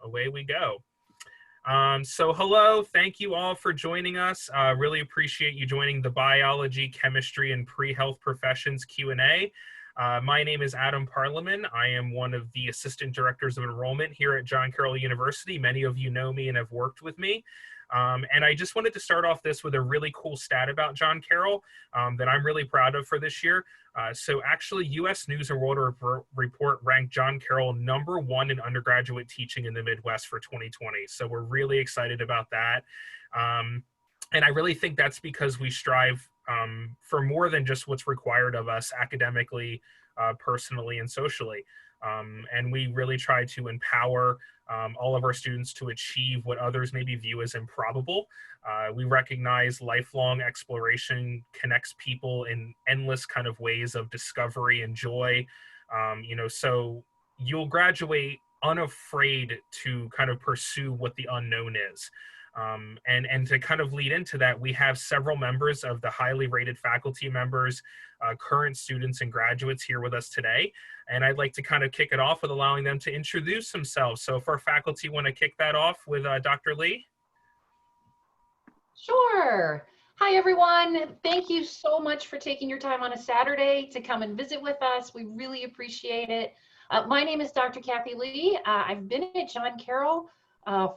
away we go. So hello, thank you all for joining us. Really appreciate you joining the Biology, Chemistry, and Pre-Health Professions Q&A. My name is Ayoub Parliman. I am one of the Assistant Directors of Enrollment here at John Carroll University. Many of you know me and have worked with me. And I just wanted to start off this with a really cool stat about John Carroll that I'm really proud of for this year. So actually, U.S. News and World Report ranked John Carroll #1 in undergraduate teaching in the Midwest for 2020. So we're really excited about that. And I really think that's because we strive for more than just what's required of us academically, personally, and socially. And we really try to empower all of our students to achieve what others maybe view as improbable. We recognize lifelong exploration connects people in endless kind of ways of discovery and joy. So you'll graduate unafraid to kind of pursue what the unknown is. And to kind of lead into that, we have several members of the highly rated faculty members, current students and graduates here with us today. And I'd like to kind of kick it off with allowing them to introduce themselves. So if our faculty want to kick that off with Dr. Lee. Sure. Hi, everyone. Thank you so much for taking your time on a Saturday to come and visit with us. We really appreciate it. My name is Dr. Kathy Lee. I've been at John Carroll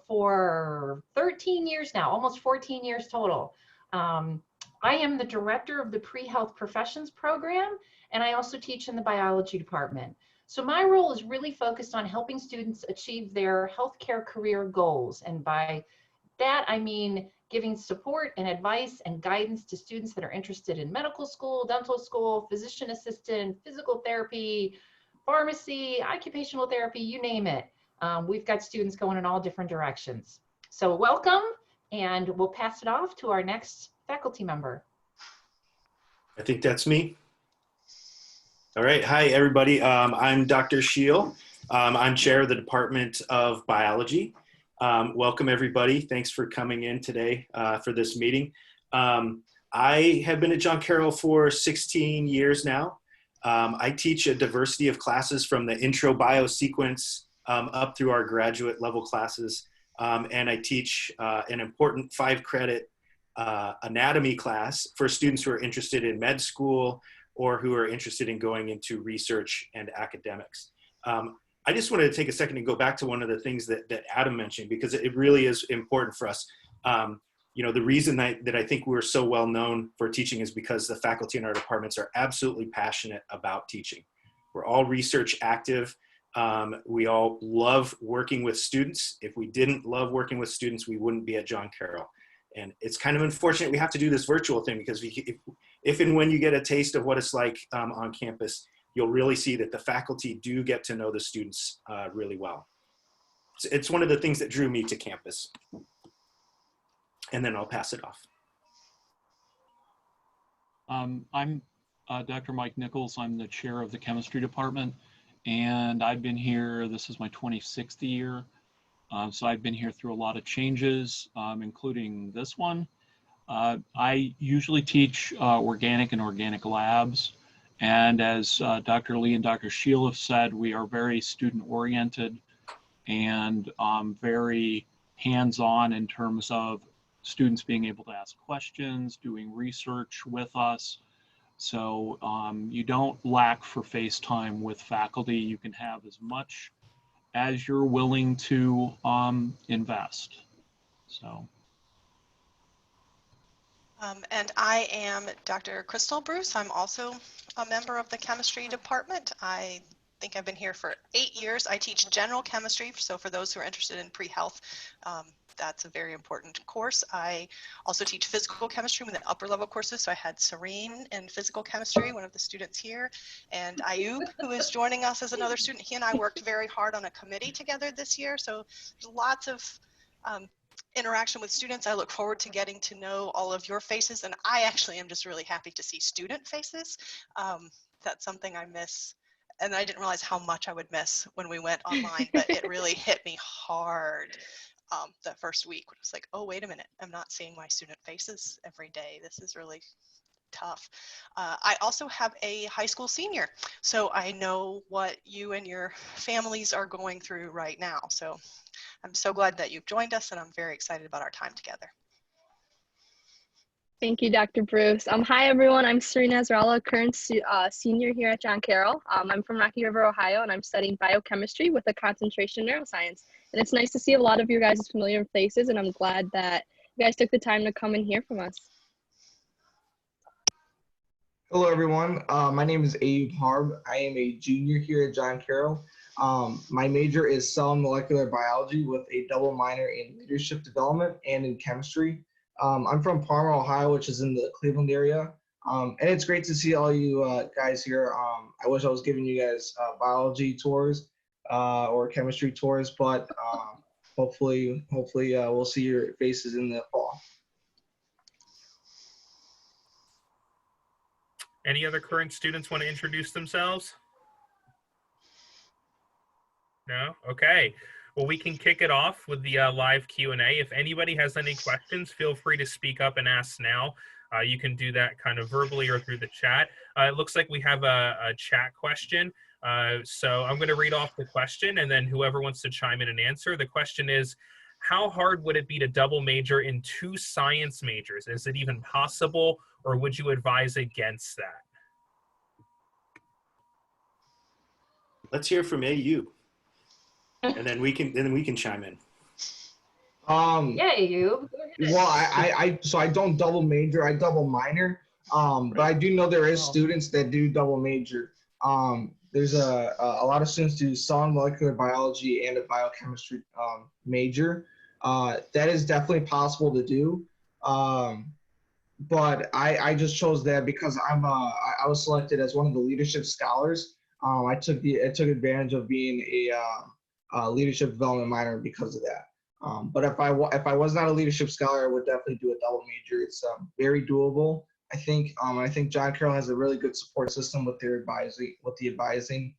for 13 years now, almost 14 years total. I am the director of the Pre-Health Professions program, and I also teach in the biology department. So my role is really focused on helping students achieve their healthcare career goals. And by that, I mean giving support and advice and guidance to students that are interested in medical school, dental school, physician assistant, physical therapy, pharmacy, occupational therapy, you name it. We've got students going in all different directions. So welcome, and we'll pass it off to our next faculty member. I think that's me. All right, hi everybody. I'm Dr. Sheil. I'm chair of the Department of Biology. Welcome everybody. Thanks for coming in today for this meeting. I have been at John Carroll for 16 years now. I teach a diversity of classes from the intro bio sequence up through our graduate level classes. And I teach an important 5-credit anatomy class for students who are interested in med school or who are interested in going into research and academics. I just wanted to take a second and go back to one of the things that Ayoub mentioned, because it really is important for us. The reason that I think we're so well known for teaching is because the faculty in our departments are absolutely passionate about teaching. We're all research active. We all love working with students. If we didn't love working with students, we wouldn't be at John Carroll. And it's kind of unfortunate we have to do this virtual thing, because if and when you get a taste of what it's like on campus, you'll really see that the faculty do get to know the students really well. It's one of the things that drew me to campus. And then I'll pass it off. I'm Dr. Mike Nichols. I'm the chair of the chemistry department, and I've been here, this is my 26th year. So I've been here through a lot of changes, including this one. I usually teach organic and organic labs. And as Dr. Lee and Dr. Sheil have said, we are very student-oriented and very hands-on in terms of students being able to ask questions, doing research with us. So you don't lack for face time with faculty. You can have as much as you're willing to invest. So. And I am Dr. Chrystal Bruce. I'm also a member of the chemistry department. I think I've been here for 8 years. I teach general chemistry, so for those who are interested in pre-health, that's a very important course. I also teach physical chemistry with the upper level courses, so I had Sereen in physical chemistry, one of the students here, and Ayoub, who is joining us as another student. He and I worked very hard on a committee together this year, so there's lots of interaction with students. I look forward to getting to know all of your faces, and I actually am just really happy to see student faces. That's something I miss, and I didn't realize how much I would miss when we went online, but it really hit me hard that first week when it was like, oh, wait a minute, I'm not seeing my student faces every day. This is really tough. I also have a high school senior, so I know what you and your families are going through right now. So I'm so glad that you've joined us, and I'm very excited about our time together. Thank you, Dr. Bruce. Hi, everyone. I'm Sereen Nasrallah, current senior here at John Carroll. I'm from Rocky River, Ohio, and I'm studying biochemistry with a concentration in neuroscience. And it's nice to see a lot of your guys' familiar faces, and I'm glad that you guys took the time to come and hear from us. Hello, everyone. My name is Ayoub Harb. I am a junior here at John Carroll. My major is cell and molecular biology with a double minor in leadership development and in chemistry. I'm from Parliman, Ohio, which is in the Cleveland area. And it's great to see all you guys here. I wish I was giving you guys biology tours or chemistry tours, but hopefully we'll see your faces in the fall. Any other current students want to introduce themselves? No? Okay. Well, we can kick it off with the live Q&A. If anybody has any questions, feel free to speak up and ask now. You can do that kind of verbally or through the chat. It looks like we have a chat question. So I'm going to read off the question, and then whoever wants to chime in and answer. The question is, how hard would it be to double major in 2 science majors? Is it even possible, or would you advise against that? Let's hear from Ayoub, and then we can chime in. Yeah, you. Well, I don't double major, I double minor. But I do know there is students that do double major. There's a lot of students do cell and molecular biology and a biochemistry major. That is definitely possible to do. But I just chose that because I was selected as one of the leadership scholars. I took advantage of being a leadership development minor because of that. But if I was not a leadership scholar, I would definitely do a double major. It's very doable. I think John Carroll has a really good support system with the advising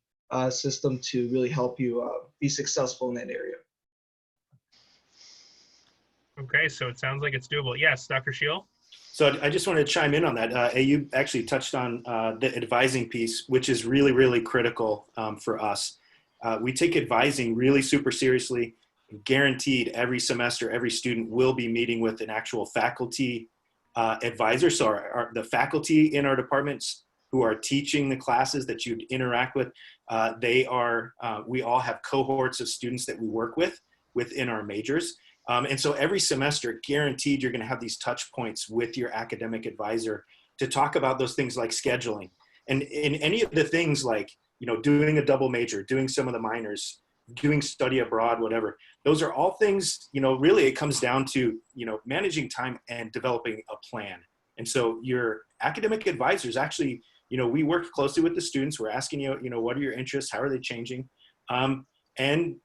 system to really help you be successful in that area. Okay, so it sounds like it's doable. Yes, Dr. Sheil? So I just wanted to chime in on that. Ayoub actually touched on the advising piece, which is really, really critical for us. We take advising really super seriously. Guaranteed every semester, every student will be meeting with an actual faculty advisor. So the faculty in our departments who are teaching the classes that you'd interact with, we all have cohorts of students that we work with within our majors. And so every semester, guaranteed, you're going to have these touch points with your academic advisor to talk about those things like scheduling. And in any of the things like, doing a double major, doing some of the minors, doing study abroad, whatever, those are all things, really it comes down to, managing time and developing a plan. And so your academic advisors actually, we work closely with the students. We're asking what are your interests? How are they changing? And,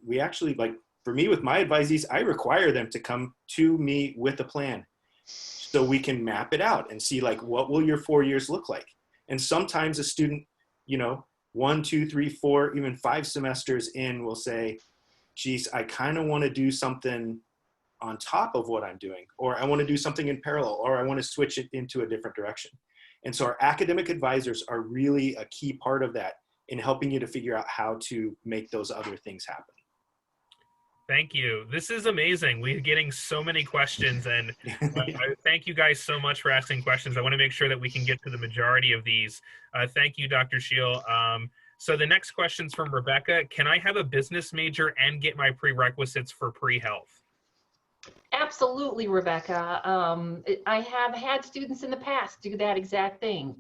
we actually, like, for me, with my advisees, I require them to come to me with a plan so we can map it out and see, like, what will your 4 years look like? And sometimes a student, 1, 2, 3, 4, even 5 semesters in will say, geez, I kind of want to do something on top of what I'm doing, or I want to do something in parallel, or I want to switch it into a different direction. And so our academic advisors are really a key part of that in helping you to figure out how to make those other things happen. Thank you. This is amazing. We're getting so many questions, and I thank you guys so much for asking questions. I want to make sure that we can get to the majority of these. Thank you, Dr. Sheil. So the next question's from Rebecca. Can I have a business major and get my prerequisites for pre-health? Absolutely, Rebecca. I have had students in the past do that exact thing.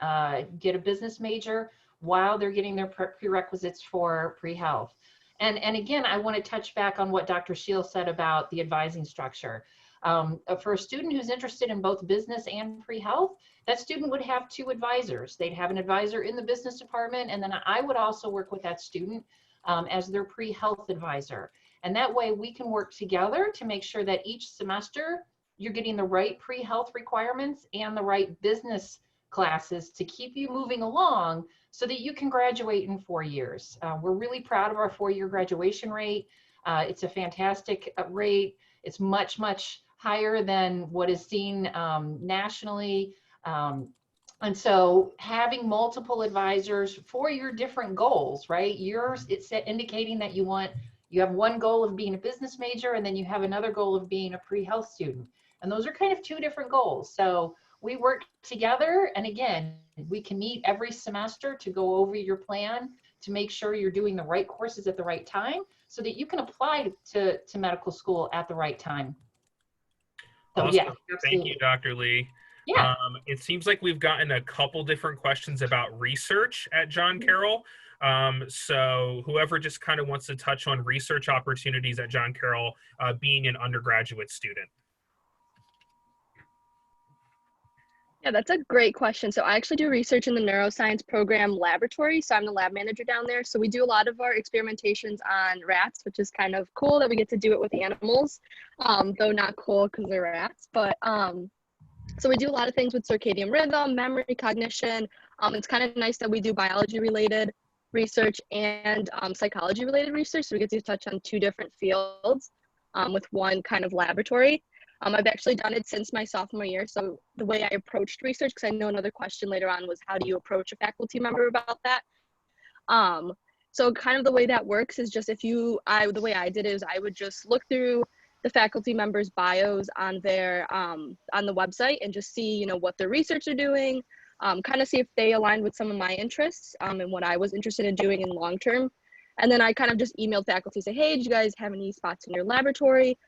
Get a business major while they're getting their prerequisites for pre-health. And again, I want to touch back on what Dr. Sheil said about the advising structure. For a student who's interested in both business and pre-health, that student would have 2 advisors. They'd have an advisor in the business department, and then I would also work with that student as their pre-health advisor. And that way we can work together to make sure that each semester you're getting the right pre-health requirements and the right business classes to keep you moving along so that you can graduate in 4 years. We're really proud of our 4-year graduation rate. It's a fantastic rate. It's much, much higher than what is seen nationally. And so having multiple advisors for your different goals, right? It's indicating that you have one goal of being a business major, and then you have another goal of being a pre-health student. And those are kind of two different goals. So we work together, and again, we can meet every semester to go over your plan to make sure you're doing the right courses at the right time so that you can apply to medical school at the right time. So Awesome. yeah, Thank you, Dr. Lee. Yeah. It seems like we've gotten a couple different questions about research at John Carroll. So whoever just kind of wants to touch on research opportunities at John Carroll, being an undergraduate student. Yeah, that's a great question. So I actually do research in the neuroscience program laboratory. So I'm the lab manager down there. So we do a lot of our experimentations on rats, which is kind of cool that we get to do it with animals, though not cool because they're rats. But so we do a lot of things with circadian rhythm, memory, cognition. It's kind of nice that we do biology related research and psychology related research. So we get to touch on two different fields with one kind of laboratory. I've actually done it since my sophomore year. So the way I approached research, because I know another question later on was how do you approach a faculty member about that? So kind of the way that works is just the way I did it is I would just look through the faculty members' bios on their on the website and just see, what their research are doing, kind of see if they aligned with some of my interests and what I was interested in doing in long term. And then I kind of just emailed faculty, say, hey, did you guys have any spots in your laboratory?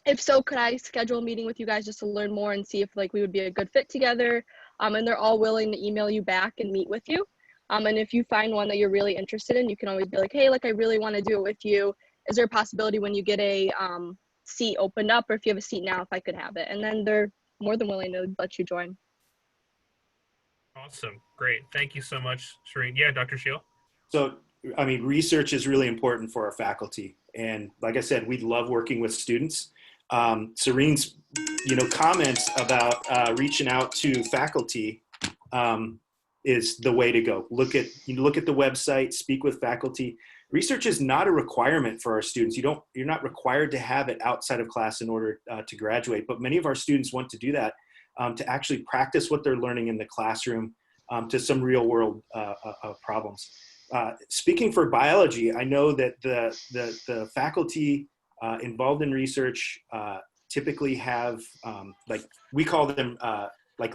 If so, could I schedule a meeting with you guys just to learn more and see if we would be a good fit together? And they're all willing to email you back and meet with you. And if you find one that you're really interested in, you can always be like, hey, I really want to do it with you. Is there a possibility when you get a seat opened up, or if you have a seat now, if I could have it? And then they're more than willing to let you join. Awesome. Great. Thank you so much, Sereen. Yeah, Dr. Sheil. So, research is really important for our faculty. And like I said, we love working with students. Sereen's, comments about reaching out to faculty is the way to go. Look at the website, speak with faculty. Research is not a requirement for our students. You're not required to have it outside of class in order to graduate, but many of our students want to do that to actually practice what they're learning in the classroom to some real world problems. Speaking for biology, I know that the faculty involved in research typically have, we call them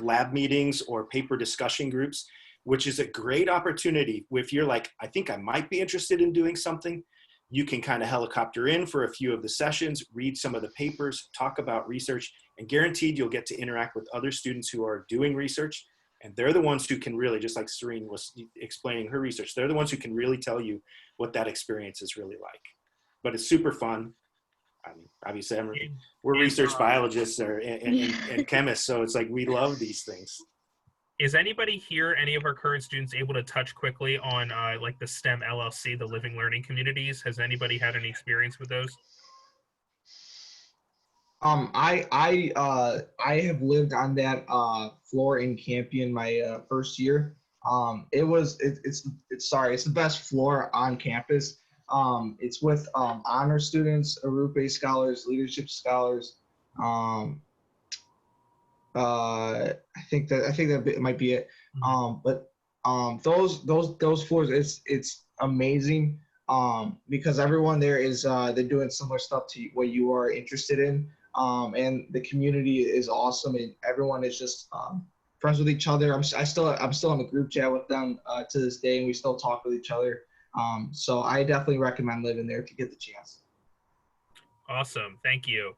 lab meetings or paper discussion groups, which is a great opportunity. If you're I think I might be interested in doing something, you can kind of helicopter in for a few of the sessions, read some of the papers, talk about research, and guaranteed you'll get to interact with other students who are doing research. And they're the ones who can really, just like Sereen was explaining her research, they're the ones who can really tell you what that experience is really like. But it's super fun. Obviously, we're research biologists and chemists, so it's we love these things. Is anybody here, any of our current students, able to touch quickly on the STEM LLC, the Living Learning Communities? Has anybody had any experience with those? I have lived on that floor in Campion my first year. It's the best floor on campus. It's with honor students, Arupe scholars, leadership scholars. I think that might be it. But those floors, it's amazing because everyone there is they're doing similar stuff to what you are interested in. And the community is awesome, and everyone is just friends with each other. I'm still in a group chat with them to this day, and we still talk with each other. So I definitely recommend living there if you get the chance. Awesome, thank you.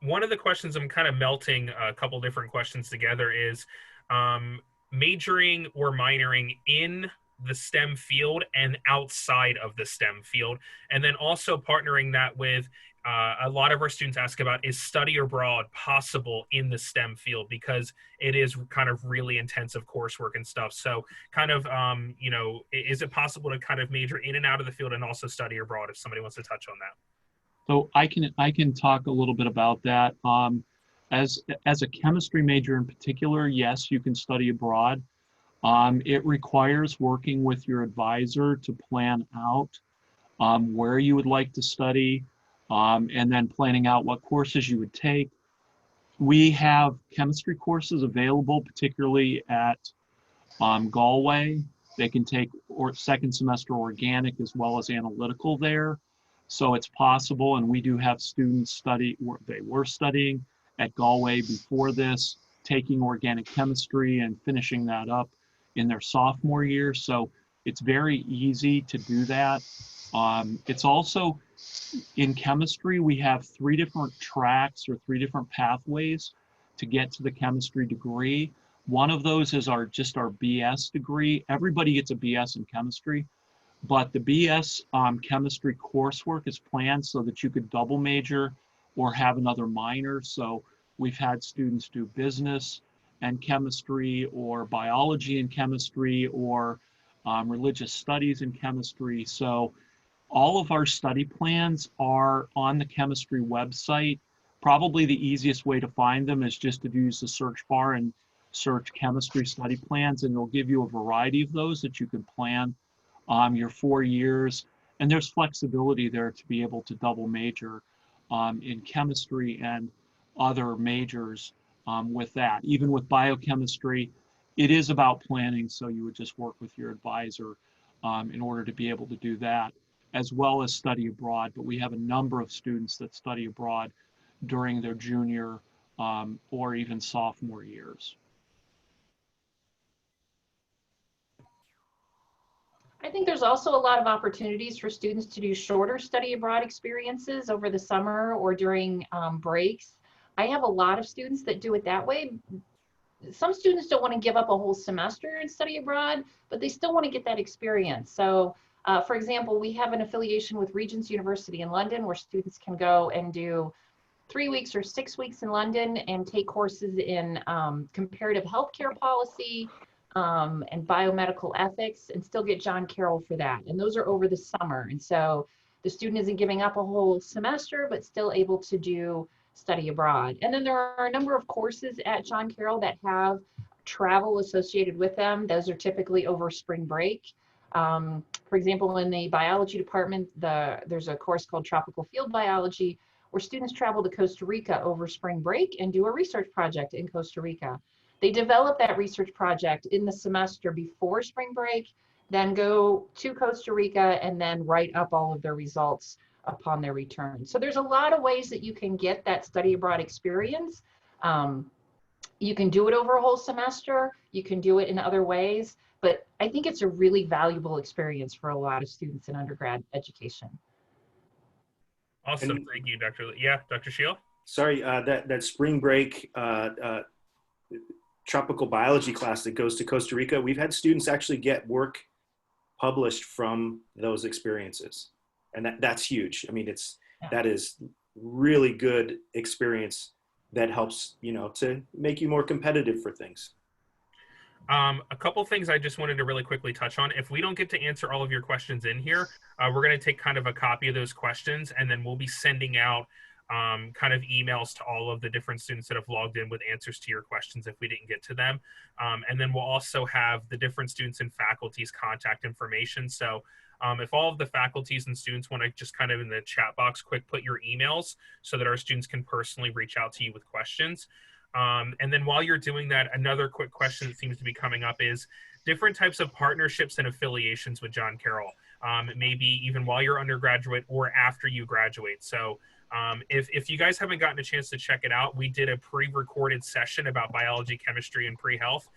One of the questions, I'm kind of melting a couple different questions together, is majoring or minoring in the STEM field and outside of the STEM field, and then also partnering that with a lot of our students ask about, is study abroad possible in the STEM field? Because it is kind of really intensive coursework and stuff. So kind of, is it possible to kind of major in and out of the field and also study abroad, if somebody wants to touch on that? So I can talk a little bit about that. As a chemistry major in particular, yes, you can study abroad. It requires working with your advisor to plan out where you would like to study, and then planning out what courses you would take. We have chemistry courses available, particularly at Galway. They can take second semester organic as well as analytical there. So it's possible, and we do have students study, or they were studying at Galway before this, taking organic chemistry and finishing that up in their sophomore year. So it's very easy to do that. It's also, in chemistry, we have 3 different tracks or 3 different pathways to get to the chemistry degree. One of those is just our BS degree. Everybody gets a BS in chemistry, but the BS chemistry coursework is planned so that you could double major or have another minor. So we've had students do business and chemistry, or biology and chemistry, or religious studies in chemistry. So all of our study plans are on the chemistry website. Probably the easiest way to find them is just to use the search bar and search chemistry study plans, and it'll give you a variety of those that you can plan your 4 years. And there's flexibility there to be able to double major in chemistry and other majors with that. Even with biochemistry, it is about planning, so you would just work with your advisor in order to be able to do that, as well as study abroad. But we have a number of students that study abroad during their junior or even sophomore years. I think there's also a lot of opportunities for students to do shorter study abroad experiences over the summer or during breaks. I have a lot of students that do it that way. Some students don't want to give up a whole semester and study abroad, but they still want to get that experience. So for example, we have an affiliation with Regent's University in London where students can go and do 3 weeks or 6 weeks in London and take courses in comparative healthcare policy and biomedical ethics, and still get John Carroll for that. And those are over the summer. And so the student isn't giving up a whole semester, but still able to do study abroad. And then there are a number of courses at John Carroll that have travel associated with them. Those are typically over spring break. For example, in the biology department, there's a course called Tropical Field Biology, where students travel to Costa Rica over spring break and do a research project in Costa Rica. They develop that research project in the semester before spring break, then go to Costa Rica and then write up all of their results upon their return. So there's a lot of ways that you can get that study abroad experience. You can do it over a whole semester. You can do it in other ways, but I think it's a really valuable experience for a lot of students in undergrad education. Awesome, thank you, Dr. Lee. Yeah, Dr. Sheil? Sorry, that spring break tropical biology class that goes to Costa Rica, we've had students actually get work published from those experiences. And that's huge. I mean, that is really good experience that helps, to make you more competitive for things. A couple things I just wanted to really quickly touch on. If we don't get to answer all of your questions in here, we're going to take kind of a copy of those questions, and then we'll be sending out kind of emails to all of the different students that have logged in with answers to your questions if we didn't get to them. And then we'll also have the different students and faculty's contact information. So if all of the faculties and students want to just kind of in the chat box quick put your emails so that our students can personally reach out to you with questions. And then while you're doing that, another quick question that seems to be coming up is different types of partnerships and affiliations with John Carroll, maybe even while you're undergraduate or after you graduate. So if you guys haven't gotten a chance to check it out, we did a pre-recorded session about biology, chemistry, and pre-health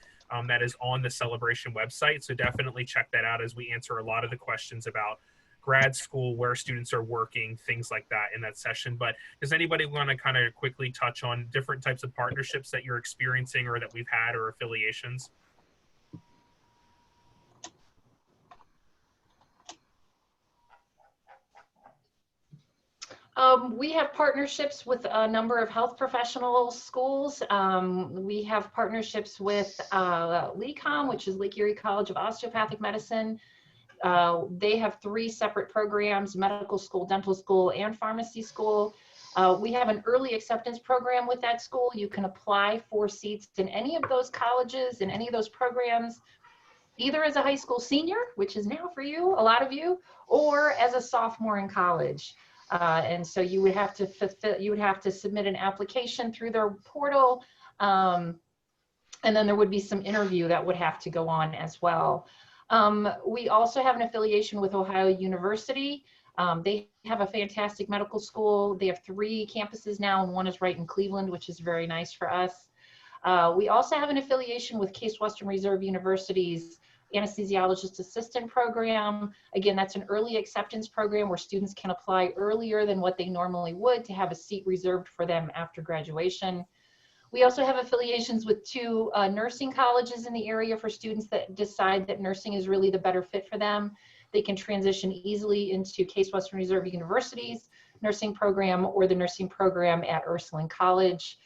that is on the Celebration website. So definitely check that out as we answer a lot of the questions about grad school, where students are working, things like that in that session. But does anybody want to kind of quickly touch on different types of partnerships that you're experiencing or that we've had, or affiliations? We have partnerships with a number of health professional schools. We have partnerships with LECOM, which is Lake Erie College of Osteopathic Medicine. They have 3 separate programs: medical school, dental school, and pharmacy school. We have an early acceptance program with that school. You can apply for seats in any of those colleges, in any of those programs, either as a high school senior, which is now for you, a lot of you, or as a sophomore in college. And so you would have to submit an application through their portal. And then there would be some interview that would have to go on as well. We also have an affiliation with Ohio University. They have a fantastic medical school. They have 3 campuses now, and one is right in Cleveland, which is very nice for us. We also have an affiliation with Case Western Reserve University's Anesthesiologist Assistant Program. Again, that's an early acceptance program where students can apply earlier than what they normally would to have a seat reserved for them after graduation. We also have affiliations with 2 nursing colleges in the area for students that decide that nursing is really the better fit for them. They can transition easily into Case Western Reserve University's nursing program or the nursing program at Ursuline College.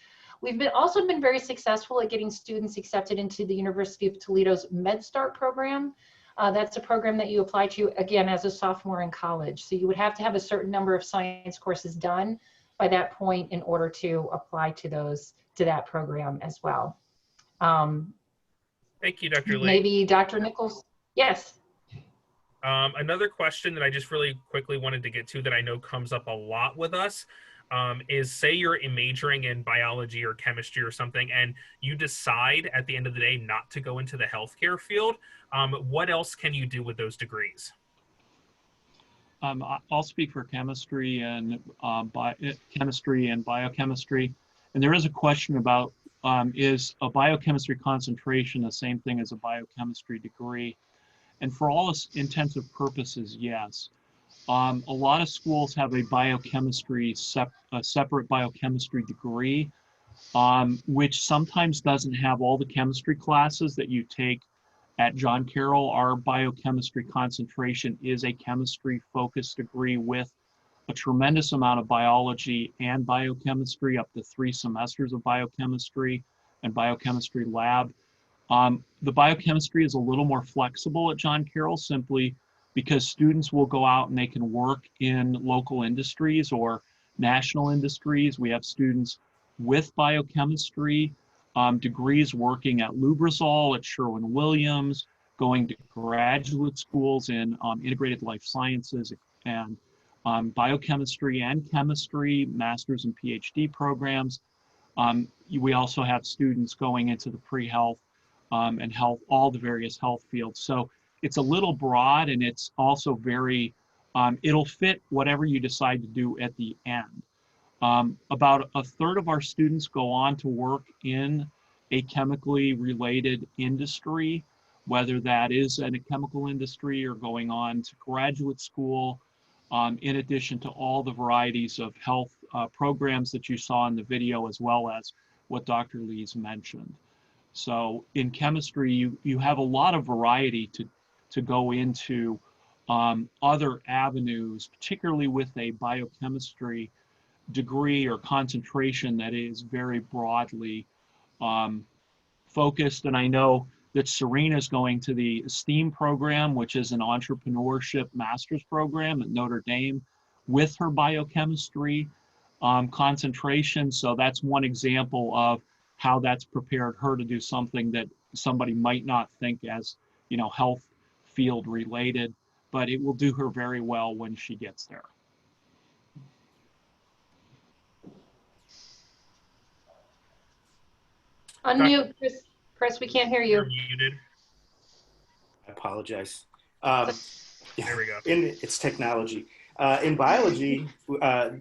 We've also been very successful at getting students accepted into the University of Toledo's MedStart program. That's a program that you apply to, again, as a sophomore in college. So you would have to have a certain number of science courses done by that point in order to apply to that program as well. Thank you, Dr. Lee. Maybe Dr. Nichols. Yes. Another question that I just really quickly wanted to get to that I know comes up a lot with us is, say you're majoring in biology or chemistry or something, and you decide at the end of the day not to go into the healthcare field. What else can you do with those degrees? I'll speak for chemistry and biochemistry. And there is a question about, is a biochemistry concentration the same thing as a biochemistry degree? And for all intents and purposes, yes. A lot of schools have a separate biochemistry degree, which sometimes doesn't have all the chemistry classes that you take at John Carroll. Our biochemistry concentration is a chemistry-focused degree with a tremendous amount of biology and biochemistry, up to 3 semesters of biochemistry and biochemistry lab. The biochemistry is a little more flexible at John Carroll, simply because students will go out and they can work in local industries or national industries. We have students with biochemistry degrees working at Lubrizol, at Sherwin-Williams, going to graduate schools in integrated life sciences and biochemistry and chemistry, master's and PhD programs. We also have students going into the pre-health and health, all the various health fields. So it's a little broad, and it's also very, it'll fit whatever you decide to do at the end. About a third of our students go on to work in a chemically related industry, whether that is in a chemical industry or going on to graduate school, in addition to all the varieties of health programs that you saw in the video, as well as what Dr. Lee's mentioned. So in chemistry, you have a lot of variety to go into other avenues, particularly with a biochemistry degree or concentration that is very broadly focused. And I know that Sereen is going to the STEAM program, which is an entrepreneurship master's program at Notre Dame, with her biochemistry concentration. So that's one example of how that's prepared her to do something that somebody might not think as, you know, health field related, but it will do her very well when she gets there. Unmute, Chris, we can't hear you. You're muted. I apologize. There we go. It's technology. In biology,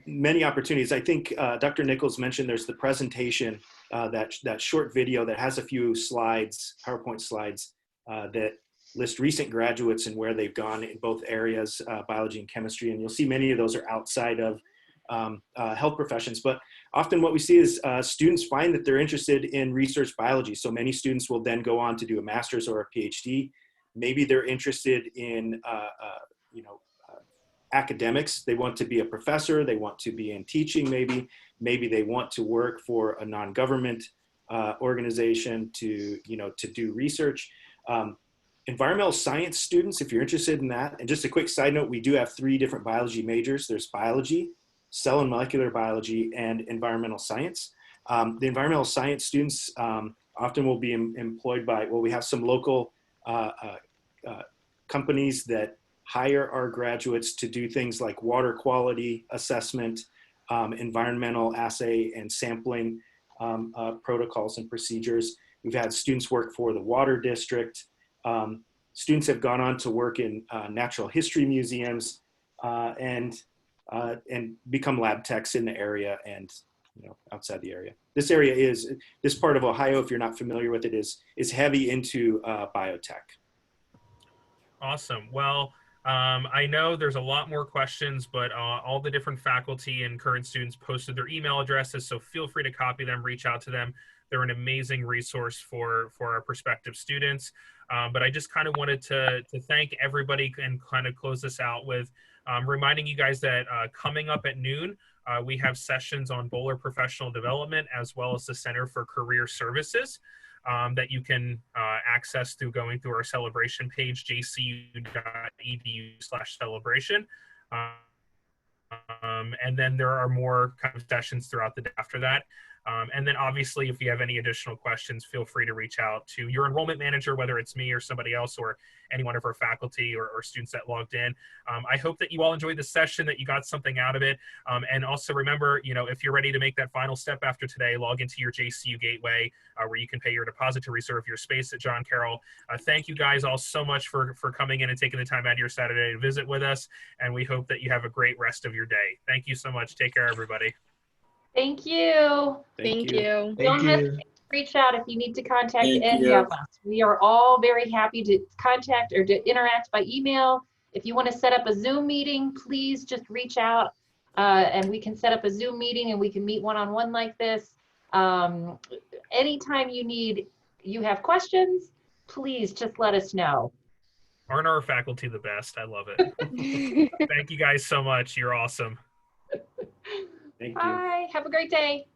many opportunities. I think Dr. Nichols mentioned there's the presentation, that short video that has a few slides, PowerPoint slides, that list recent graduates and where they've gone in both areas, biology and chemistry. And you'll see many of those are outside of health professions. But often what we see is students find that they're interested in research biology. So many students will then go on to do a master's or a PhD. Maybe they're interested in academics. They want to be a professor. They want to be in teaching. Maybe they want to work for a non-government organization to do research. Environmental science students, if you're interested in that. And just a quick side note, we do have 3 different biology majors. There's biology, cell and molecular biology, and environmental science. The environmental science students often will be employed by, well, we have some local companies that hire our graduates to do things like water quality assessment, environmental assay and sampling protocols and procedures. We've had students work for the water district. Students have gone on to work in natural history museums and become lab techs in the area and outside the area. This part of Ohio, if you're not familiar with it, is heavy into biotech. Awesome. Well, I know there's a lot more questions, but all the different faculty and current students posted their email addresses, so feel free to copy them, reach out to them. They're an amazing resource for our prospective students. But I just kind of wanted to thank everybody and kind of close this out with reminding you guys that coming up at noon, we have sessions on Bowler Professional Development as well as the Center for Career Services that you can access through going through our celebration page, jcu.edu/celebration. And then there are more kind of sessions throughout the day after that. And then obviously, if you have any additional questions, feel free to reach out to your enrollment manager, whether it's me or somebody else or any one of our faculty or students that logged in. I hope that you all enjoyed the session, that you got something out of it. And also remember, if you're ready to make that final step after today, log into your JCU Gateway where you can pay your deposit to reserve your space at John Carroll. Thank you guys all so much for coming in and taking the time out of your Saturday to visit with us. And we hope that you have a great rest of your day. Thank you so much. Take care, everybody. Thank you. Thank you. Don't hesitate to reach out if you need to contact any of us. We are all very happy to contact or to interact by email. If you want to set up a Zoom meeting, please just reach out and we can set up a Zoom meeting and we can meet one-on-one like this. Anytime you have questions, please just let us know. Aren't our faculty the best? I love it. Thank you guys so much. You're awesome. Thank you. Bye. Have a great day.